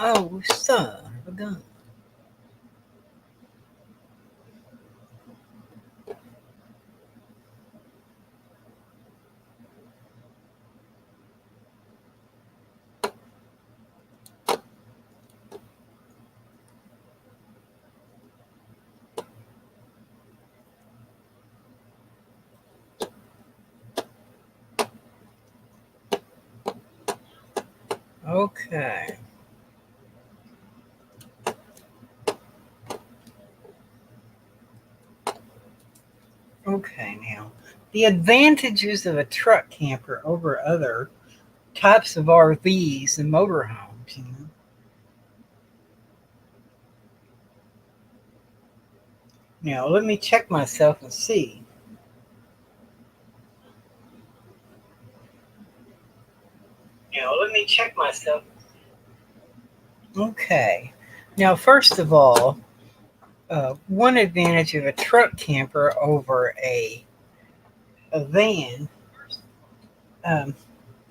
Oh, son of a gun. Okay. Okay, now. The advantages of a truck camper over other types of RVs and motorhomes, you know. Now, let me check myself and see. Now, let me check myself. Okay. Now, first of all, one advantage of a truck camper over a van um,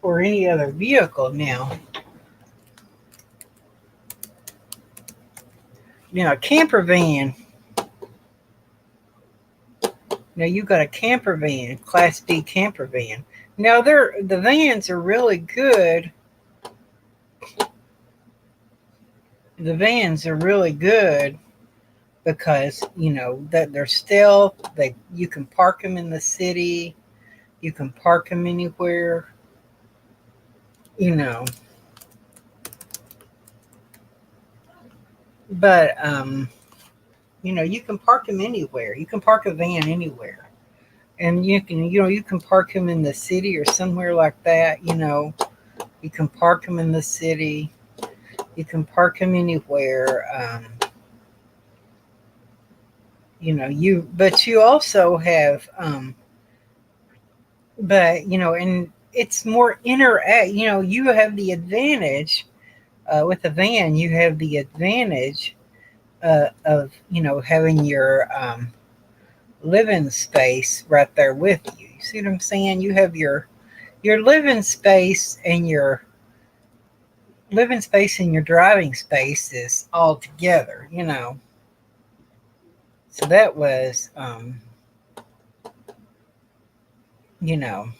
or any other vehicle now a camper van. Now you got a camper van, Class B camper van. Now the vans are really good. The vans are really good because that they're still they you can park them in the city, you can park them anywhere. You know, but you can park them anywhere. You can park a van anywhere, and you can park them in the city or somewhere like that. You can park them in the city. You can park them anywhere. But you also have, and it's more interact. You have the advantage with a van. You have the advantage of having your living space right there with you. You see what I'm saying? You have your living space and your driving spaces all together. So that was, you know,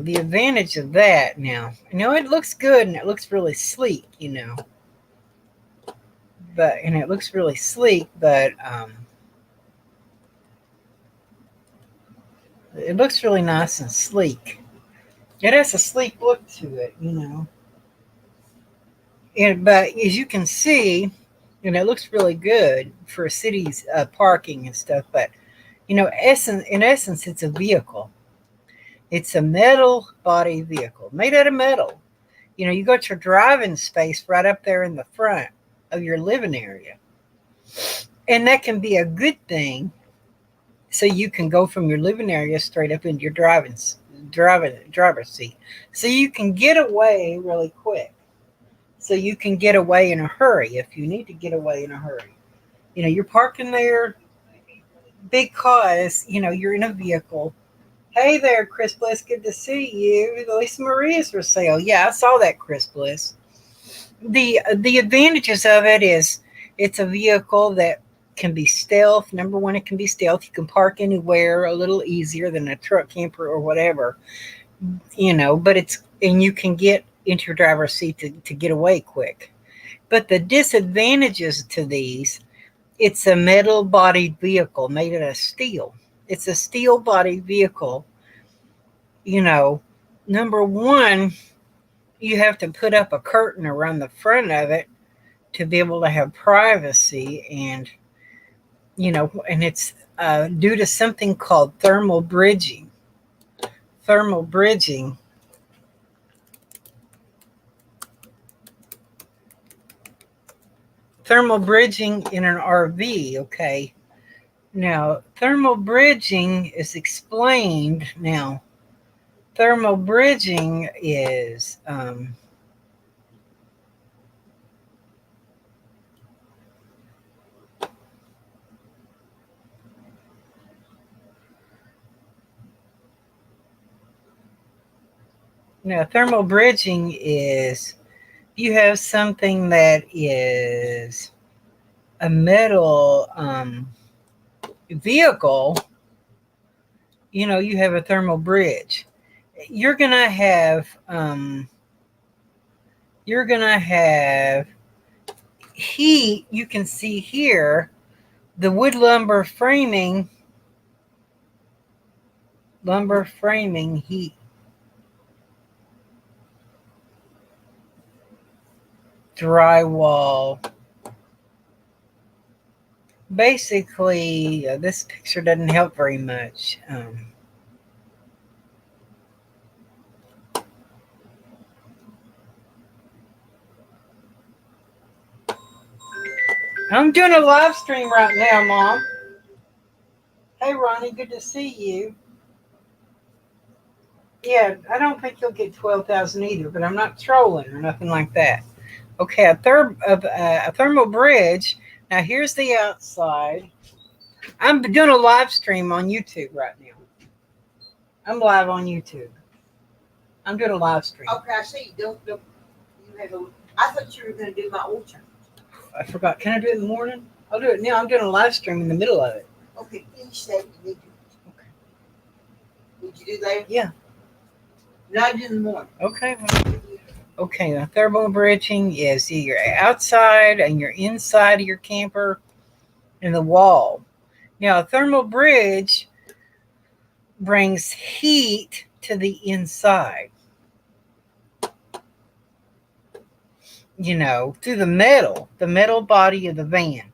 the advantage of that now. It looks good and it looks really sleek. And it looks really sleek, but it looks really nice and sleek. It has a sleek look to it. But as you can see, it looks really good for cities parking and stuff. But in essence, it's a vehicle. It's a metal body vehicle made out of metal. You got your driving space right up there in the front of your living area, and that can be a good thing. So you can go from your living area straight up into your driver's seat, so you can get away really quick. So you can get away in a hurry if you need to get away in a hurry. You're parking there because you're in a vehicle. Hey there, Chris Bliss. Good to see you. Lisa Maria's for sale. Yeah, I saw that, Chris Bliss. The advantages of it is it's a vehicle that can be stealth. Number one, it can be stealth. You can park anywhere a little easier than a truck camper or whatever. But you can get into your driver's seat to get away quick. But the disadvantages to these, it's a metal bodied vehicle made out of steel. It's a steel bodied vehicle. You know, Number one, you have to put up a curtain around the front of it to be able to have privacy, and it's due to something called thermal bridging. Thermal bridging. Thermal bridging in an RV, okay? Now, thermal bridging is explained. Now, thermal bridging is Now, thermal bridging is you have something that is a metal vehicle, you have a thermal bridge. You're gonna have heat. You can see here the wood lumber framing heat. Drywall. Basically, this picture doesn't help very much. I'm doing a live stream right now, Mom. Hey, Ronnie, good to see you. Yeah, I don't think you'll get 12,000 either, but I'm not trolling or nothing like that. Okay, a thermal bridge. Now, here's the outside. I'm doing a live stream on YouTube right now. I'm live on YouTube. I'm doing a live stream. Okay, I see. Don't you have a? I thought you were going to do my oil change. I forgot. Can I do it in the morning? I'll do it now. I'm doing a live stream in the middle of it. Okay, please say you need to. Okay. Would you do that? Yeah. Not in the morning. Okay. Okay. The thermal bridging is you're outside and you're inside of your camper and the wall. Now, a thermal bridge brings heat to the inside. Through the metal body of the van.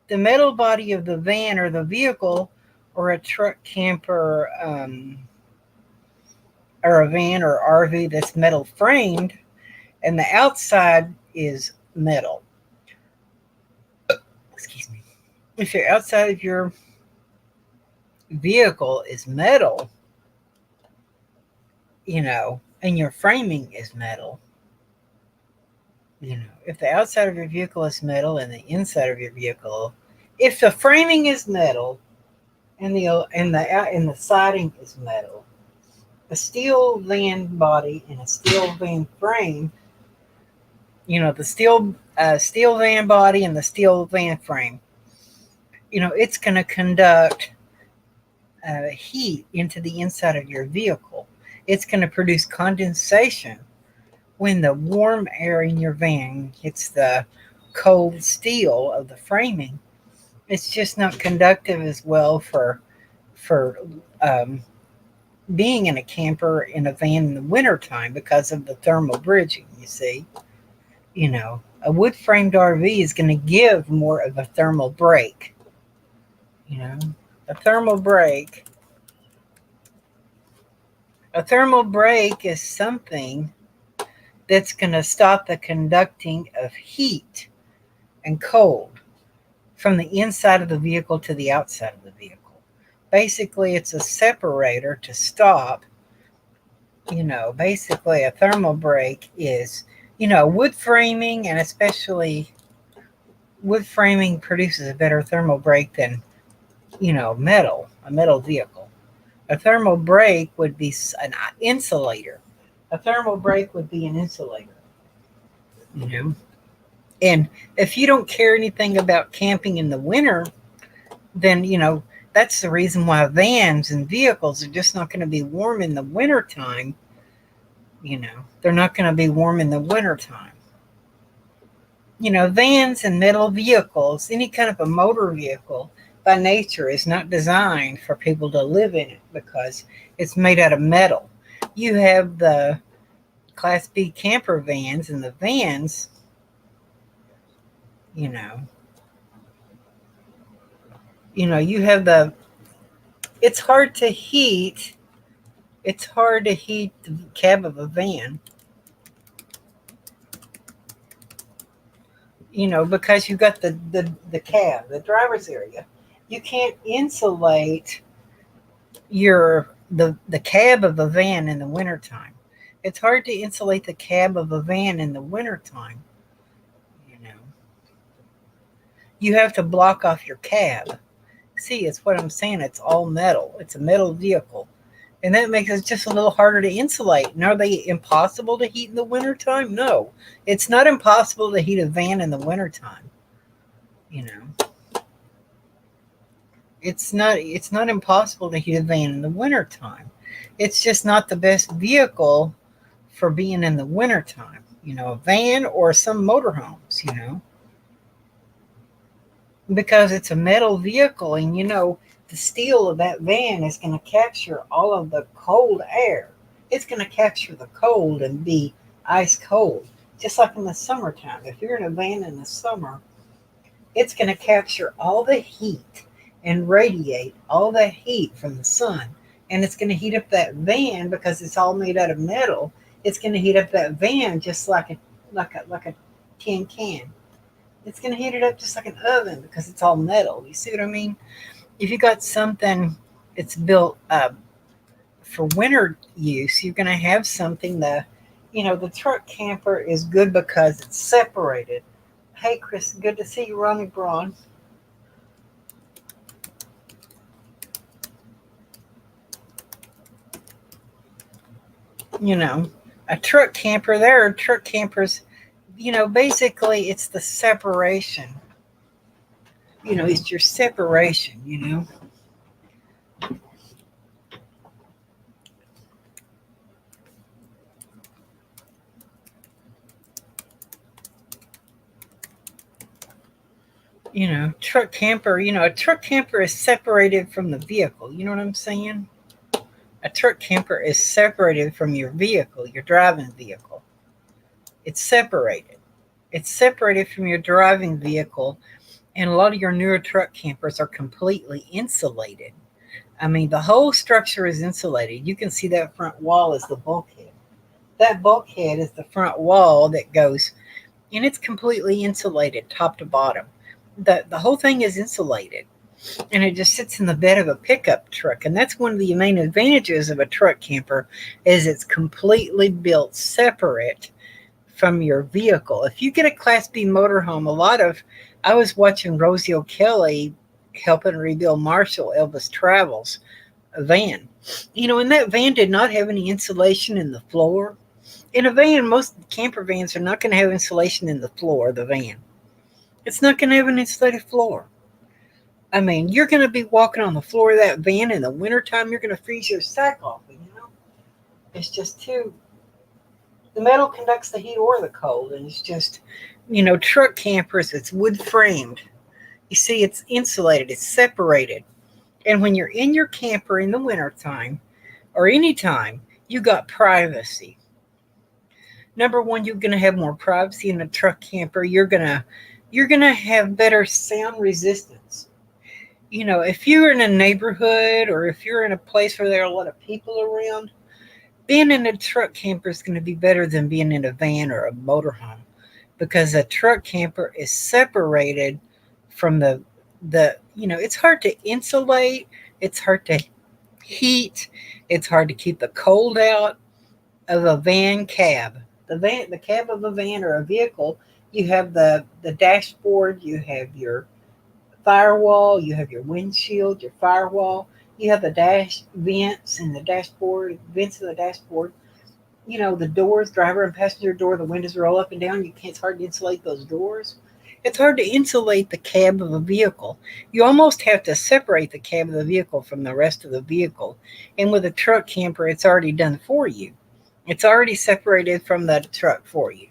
The metal body of the van or the vehicle or a truck, camper, or a van or RV that's metal framed, and the outside is metal. Excuse me. If your outside of your vehicle is metal, and your framing is metal, if the outside of your vehicle is metal and the inside of your vehicle, if the framing is metal and the siding is metal, a steel van body and a steel van frame, the steel van body and the steel van frame, it's going to conduct heat into the inside of your vehicle. It's going to produce condensation when the warm air in your van hits the cold steel of the framing. It's just not conductive as well for being in a camper in a van in the wintertime because of the thermal bridging, you see. A wood framed RV is going to give more of a thermal break. A thermal break. A thermal break is something that's going to stop the conducting of heat and cold from the inside of the vehicle to the outside of the vehicle. Basically, it's a separator to stop. Basically a thermal break is, wood framing, and especially wood framing produces a better thermal break than, a metal vehicle. A thermal break would be an insulator. A thermal break would be an insulator. And if you don't care anything about camping in the winter, then, that's the reason why vans and vehicles are just not going to be warm in the wintertime. They're not going to be warm in the wintertime. Vans and metal vehicles, any kind of a motor vehicle by nature is not designed for people to live in it because it's made out of metal. You have the Class B camper vans, and the vans, you have it's hard to heat the cab of a van, because you got the cab, the driver's area. You can't insulate the cab of a van in the wintertime. It's hard to insulate the cab of a van in the wintertime. You have to block off your cab. See, it's what I'm saying. It's all metal. It's a metal vehicle. And that makes it just a little harder to insulate. And are they impossible to heat in the wintertime? No. It's not impossible to heat a van in the wintertime. You know. It's not impossible to heat a van in the wintertime. It's just not the best vehicle for being in the wintertime. A van or some motorhomes. Because it's a metal vehicle, and the steel of that van is going to capture all of the cold air. It's going to capture the cold and be ice cold, just like in the summertime. If you're in a van in the summer, it's going to capture all the heat and radiate all the heat from the sun, and it's going to heat up that van because it's all made out of metal. It's going to heat up that van just like a tin can. It's going to heat it up just like an oven because it's all metal. You see what I mean? If you got something that's built for winter use, you're going to have something the truck camper is good because it's separated. Hey, Chris, good to see you, Ronnie Braun. You know, a truck camper, there are truck campers, basically it's the separation. It's your separation. A truck camper is separated from the vehicle. You know what I'm saying? A truck camper is separated from your vehicle, your driving vehicle. It's separated. It's separated from your driving vehicle, and a lot of your newer truck campers are completely insulated. I mean, the whole structure is insulated. You can see that front wall is the bulkhead. That bulkhead is the front wall that goes, and it's completely insulated top to bottom. The whole thing is insulated, and it just sits in the bed of a pickup truck. And that's one of the main advantages of a truck camper, is it's completely built separate from your vehicle. If you get a Class B motorhome, I was watching Rosie O'Kelly helping rebuild Marshall Elvis Travels a van. And that van did not have any insulation in the floor. In a van, most camper vans are not going to have insulation in the floor of the van. It's not going to have an insulated floor. I mean, you're going to be walking on the floor of that van in the wintertime. You're going to freeze your sack off. It's just too. The metal conducts the heat or the cold, and it's just, truck campers, it's wood framed. You see, it's insulated, it's separated. And when you're in your camper in the wintertime or anytime, you got privacy. Number one, you're going to have more privacy in a truck camper. You're going to have better sound resistance. If you're in a neighborhood or if you're in a place where there are a lot of people around, being in a truck camper is going to be better than being in a van or a motorhome, because a truck camper is separated from it's hard to insulate, it's hard to heat, it's hard to keep the cold out of a van cab. The cab of a van or a vehicle, you have the dashboard, you have your firewall, you have your windshield, your firewall, you have the dash vents and the dashboard, vents of the dashboard. The doors, driver and passenger door, the windows roll up and down. It's hard to insulate those doors. It's hard to insulate the cab of a vehicle. You almost have to separate the cab of the vehicle from the rest of the vehicle. And with a truck camper, it's already done for you. It's already separated from the truck for you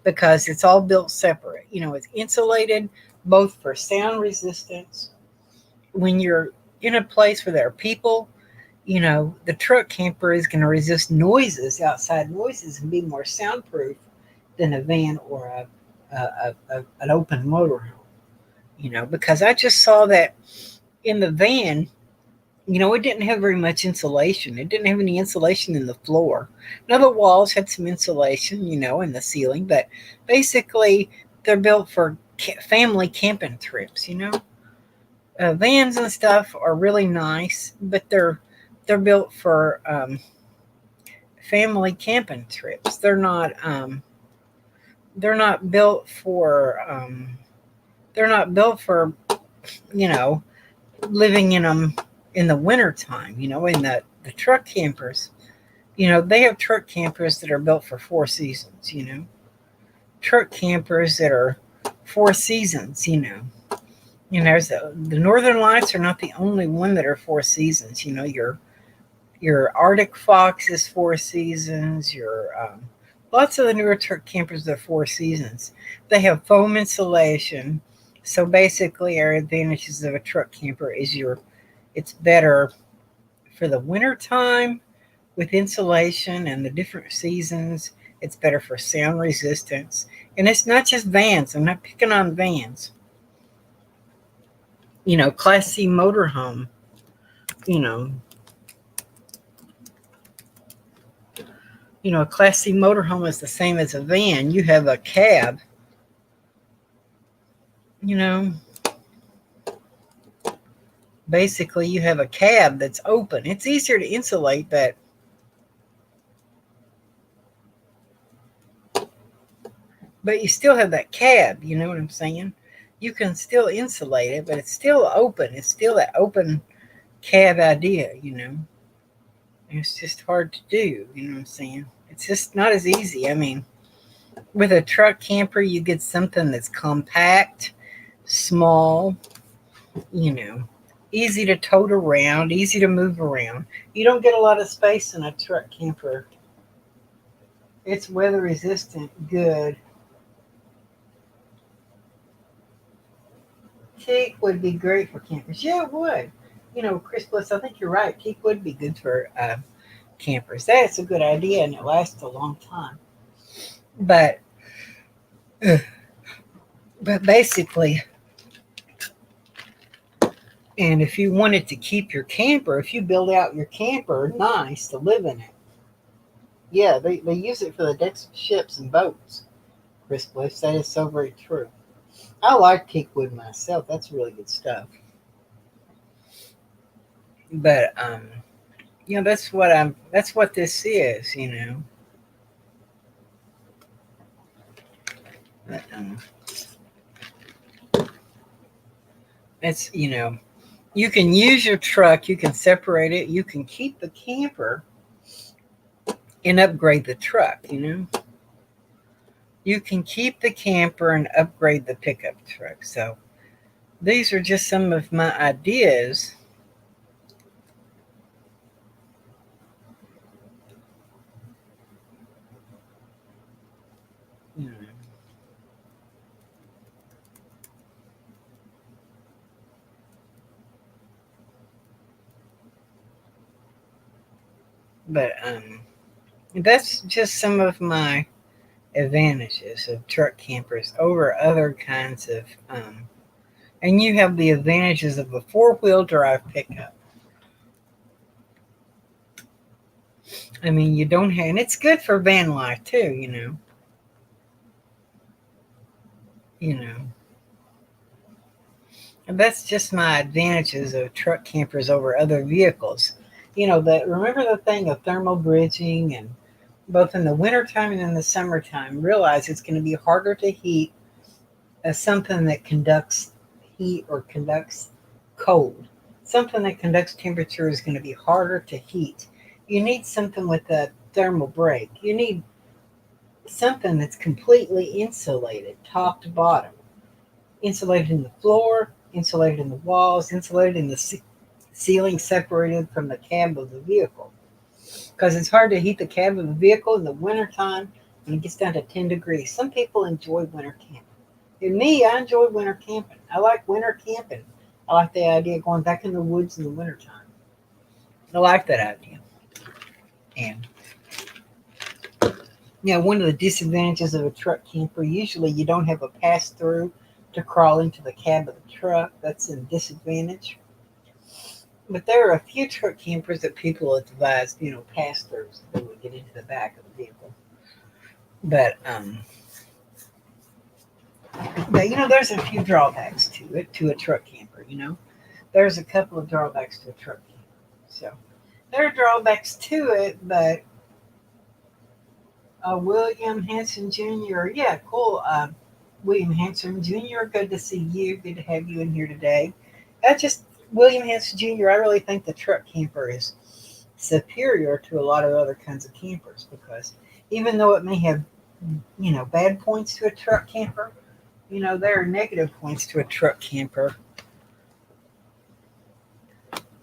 because it's all built separate. It's insulated both for sound resistance. When you're in a place where there are people, the truck camper is going to resist noises, outside noises, and be more soundproof than a van or an open motorhome. Because I just saw that in the van, it didn't have very much insulation. It didn't have any insulation in the floor. Now the walls had some insulation, in the ceiling, but basically they're built for family camping trips. Vans and stuff are really nice, but they're built for family camping trips. They're not built for living in them in the wintertime, in the truck campers, they have truck campers that are built for 4 seasons. Truck campers that are 4 seasons. The Northern Lights are not the only one that are 4 seasons. Your Arctic Fox is 4 seasons. Your lots of the newer truck campers are 4 seasons. They have foam insulation. So basically, our advantages of a truck camper is it's better for the winter time with insulation and the different seasons. It's better for sound resistance. And it's not just vans. I'm not picking on vans. Class C motorhome, you know, a Class C motorhome is the same as a van. You have a cab, you know, basically you have a cab that's open. It's easier to insulate, but you still have that cab, you know what I'm saying? You can still insulate it, but it's still open. It's still that open cab idea. It's just hard to do, you know what I'm saying? It's just not as easy. I mean, with a truck camper, you get something that's compact, small, you know, easy to tote around, easy to move around. You don't get a lot of space in a truck camper. It's weather resistant, good. Teak would be great for campers. Yeah, it would. Chris Bliss, I think you're right. Teak would be good for campers. That's a good idea, and it lasts a long time. But, uh, but basically, and if you wanted to keep your camper, if you build out your camper nice to live in it, yeah, they use it for the decks of ships and boats. Chris Bliss, that is so very true. I like teak wood myself. That's really good stuff. But that's what this is. But, it's you can use your truck, you can separate it, you can keep the camper and upgrade the truck. You can keep the camper and upgrade the pickup truck. So these are just some of my ideas. You know, but that's just some of my advantages of truck campers over other kinds of and you have the advantages of a four-wheel drive pickup. I mean, you don't have, and it's good for van life too. You know, and that's just my advantages of truck campers over other vehicles. That remember the thing of thermal bridging, and both in the wintertime and in the summertime, realize it's going to be harder to heat something that conducts heat or conducts cold. Something that conducts temperature is going to be harder to heat. You need something with a thermal break. You need something that's completely insulated, top to bottom. Insulated in the floor, insulated in the walls, insulated in the ceiling, separated from the cab of the vehicle. Because it's hard to heat the cab of the vehicle in the wintertime when it gets down to 10 degrees. Some people enjoy winter camping. And me, I enjoy winter camping. I like winter camping. I like the idea of going back in the woods in the wintertime. I like that idea. And one of the disadvantages of a truck camper, usually you don't have a pass through to crawl into the cab of the truck. That's a disadvantage. But there are a few truck campers that people advise, pass throughs that would get into the back of the vehicle. But there's a few drawbacks to it, to a truck camper. There's a couple of drawbacks to a truck camper. So there are drawbacks to it, but William Hanson Jr., yeah, cool. William Hanson Jr., good to see you. Good to have you in here today. William Hanson Jr., I really think the truck camper is superior to a lot of other kinds of campers because even though it may have, bad points to a truck camper, there are negative points to a truck camper.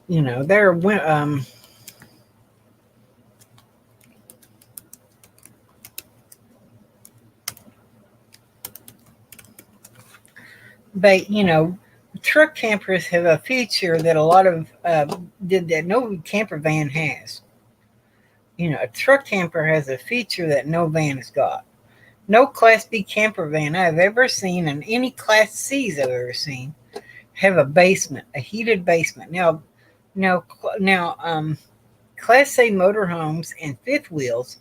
There are but truck campers have a feature that a lot of that no camper van has. A truck camper has a feature that no van has got. No Class B camper van I've ever seen, and any Class C's I've ever seen, have a basement, a heated basement. Now, Class A motorhomes and fifth wheels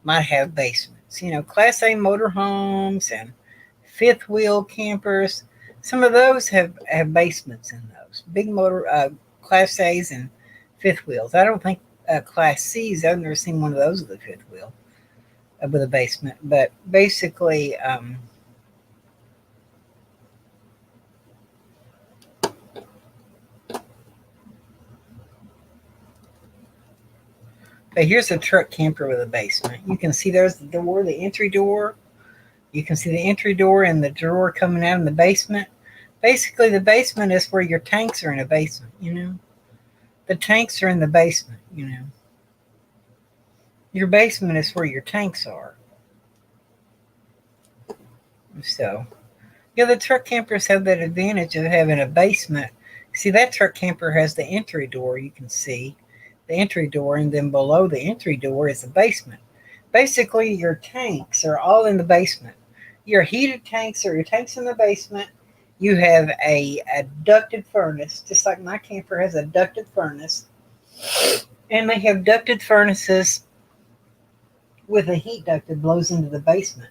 might have basements. Class A motorhomes and fifth wheel campers, some of those have basements in those big motor Class A's and fifth wheels. I don't think Class C's. I've never seen one of those with a fifth wheel with a basement. But basically, but here's a truck camper with a basement. You can see there's the door, the entry door. You can see the entry door and the drawer coming out in the basement. Basically, the basement is where your tanks are in a basement. The tanks are in the basement. Your basement is where your tanks are. So, the truck campers have that advantage of having a basement. See, that truck camper has the entry door. You can see the entry door, and then below the entry door is the basement. Basically, your tanks are all in the basement. Your heated tanks are your tanks in the basement. You have a ducted furnace, just like my camper has a ducted furnace. And they have ducted furnaces with a heat duct that blows into the basement.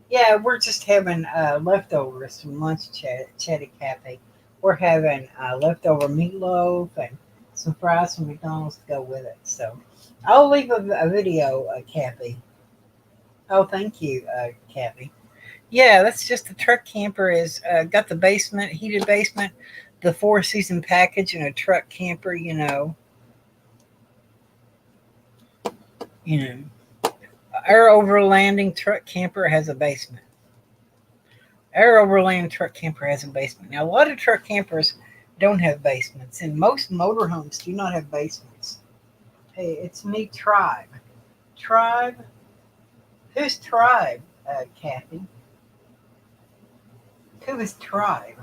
Yeah, we're just having leftovers from lunch, Chatty Cathy. We're having leftover meatloaf and some fries from McDonald's to go with it. So I'll leave a video, Kathy. Oh, thank you, Kathy. Yeah, that's just the truck camper is got the basement, heated basement, the 4-season package, and a truck camper. You know, our overlanding truck camper has a basement. Our overland truck camper has a basement. Now, a lot of truck campers don't have basements, and most motorhomes do not have basements. Hey, it's me, Tribe. Tribe? Who's Tribe, Kathy? Who is Tribe?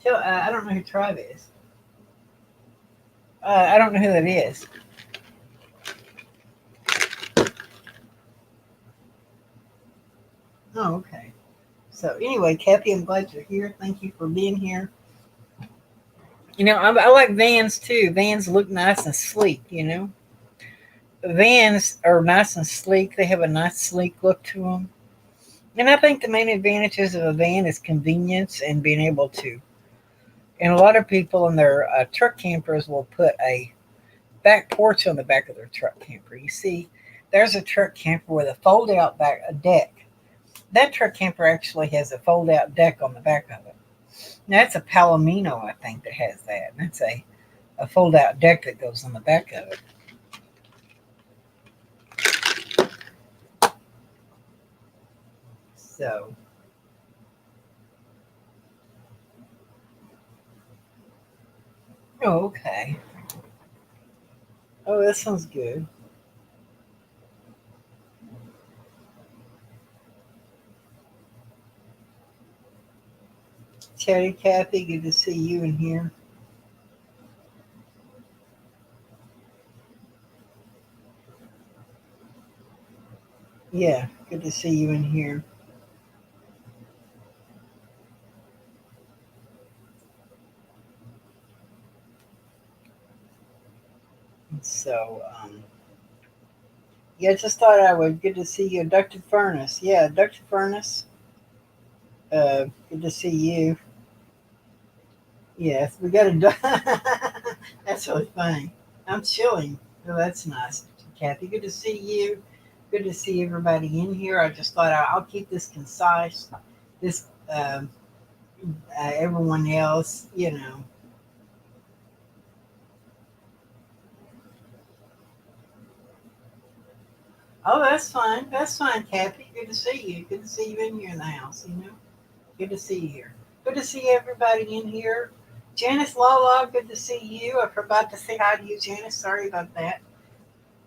I don't know who Tribe is. I don't know who that is. Oh, okay. So anyway, Kathy, I'm glad you're here. Thank you for being here. I like vans too. Vans look nice and sleek. Vans are nice and sleek. They have a nice sleek look to them. And I think the main advantages of a van is convenience and being able to. And a lot of people in their truck campers will put a back porch on the back of their truck camper. You see, there's a truck camper with a fold-out back a deck. That truck camper actually has a fold-out deck on the back of it. Now, that's a Palomino, I think, that has that. And that's a fold-out deck that goes on the back of it. So, oh, okay. Oh, that sounds good. Chatty Cathy, good to see you in here. Yeah, good to see you in here. So, yeah, just thought I would. Good to see you. Ducted Furnace. Yeah, Ducted Furnace. Good to see you. Yes, we got a. That's really funny. I'm chilling. Oh, that's nice, Kathy. Good to see you. Good to see everybody in here. I just thought I'll keep this concise. This everyone else. Oh, that's fine. That's fine, Kathy. Good to see you. Good to see you in here in the house, you know. Good to see you here. Good to see everybody in here. Janice Lala, good to see you. I forgot to say hi to you, Janice. Sorry about that.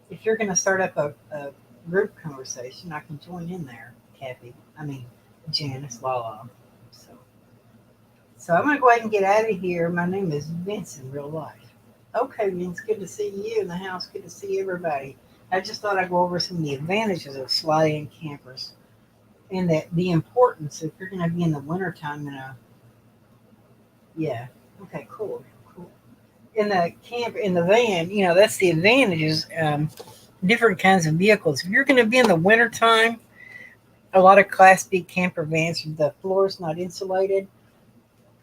If you're going to start up a group conversation, I can join in there, Kathy. I mean, Janice Lala. So, so I'm going to go ahead and get out of here. My name is Vince in real life. Okay, Vince, good to see you in the house. Good to see everybody. I just thought I'd go over some of the advantages of sliding campers and the importance if you're going to be in the wintertime in a, yeah, okay, cool, cool. In the camp, in the van, you know, that's the advantages. Different kinds of vehicles. If you're going to be in the wintertime, a lot of Class B camper vans, the floor's not insulated.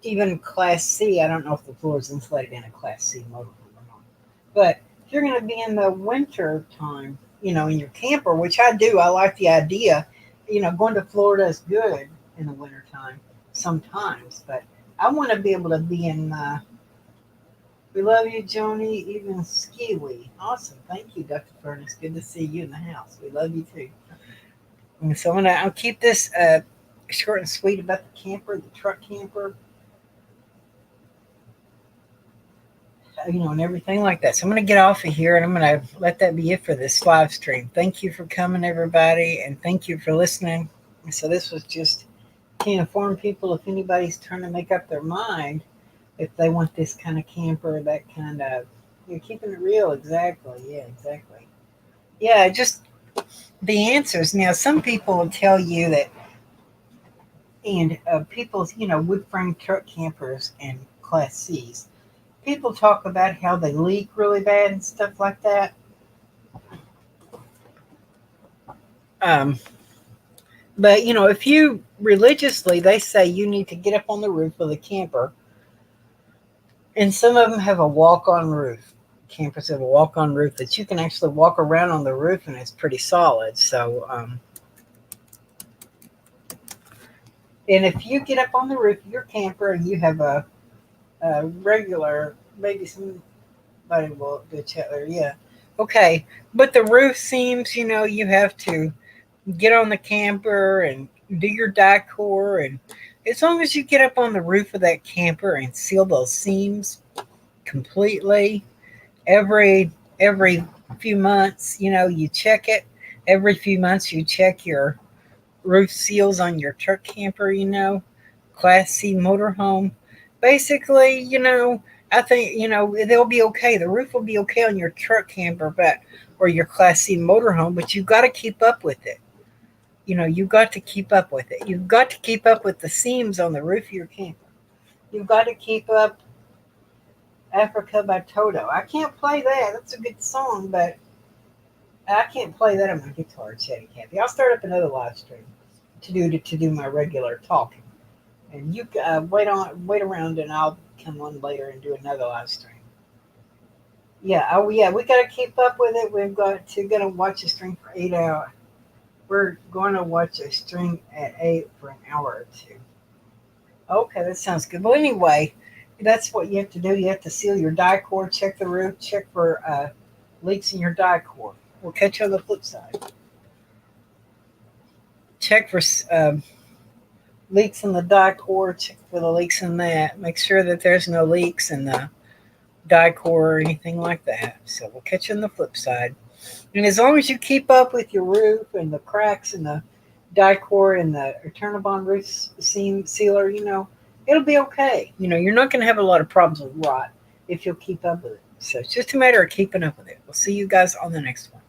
Even Class C, I don't know if the floor is insulated in a Class C motorhome or not. But if you're going to be in the winter time, you know, in your camper, which I do, I like the idea. You know, going to Florida is good in the wintertime sometimes, but I want to be able to be in. We love you, Joni, even Skiwi. Awesome. Thank you, Dr. Furnace. Good to see you in the house. We love you too. And so I'll keep this short and sweet about the camper, the truck camper, you know, and everything like that. So I'm going to get off of here and I'm going to let that be it for this live stream. Thank you for coming, everybody, and thank you for listening. So this was just to inform people if anybody's trying to make up their mind if they want this kind of camper, that kind of, you're keeping it real. Exactly. Yeah, exactly. Yeah, just the answers. Now, some people will tell you that, and people's, you know, wood frame truck campers and Class Cs, people talk about how they leak really bad and stuff like that. Um, but you know, if you religiously, they say you need to get up on the roof of the camper, and some of them have a walk-on roof. Campers have a walk-on roof that you can actually walk around on the roof, and it's pretty solid. So, and if you get up on the roof of your camper and you have a regular, maybe somebody will do a chat there, yeah, okay. But the roof seams, you know, you have to get on the camper and do your decor, and as long as you get up on the roof of that camper and seal those seams completely every few months, you know, you check it. Every few months you check your roof seals on your truck camper, you know, Class C motorhome. Basically, you know, I think, you know, they'll be okay. The roof will be okay on your truck camper, but or your Class C motorhome, but you've got to keep up with it. You know, you've got to keep up with it. You've got to keep up with the seams on the roof of your camper. You've got to keep up Africa by Toto. I can't play that. That's a good song, but I can't play that on my guitar, Chatty Cathy. I'll start up another live stream to do my regular talking, and you wait around, and I'll come on later and do another live stream. Yeah, oh yeah, we got to keep up with it. We've got to gonna watch a stream for 8 hours. We're going to watch a stream at 8 for an hour or two. Okay, that sounds good. Well, anyway, that's what you have to do. You have to seal your die cord, check the roof, check for leaks in your die cord. We'll catch you on the flip side. Check for leaks in the die cord, check for the leaks in that. Make sure that there's no leaks in the die cord or anything like that. So we'll catch you on the flip side. And as long as you keep up with your roof and the cracks and the die cord and the Eternabond roof seam sealer, you know, it'll be okay. You know, you're not going to have a lot of problems with rot if you'll keep up with it. So it's just a matter of keeping up with it. We'll see you guys on the next one.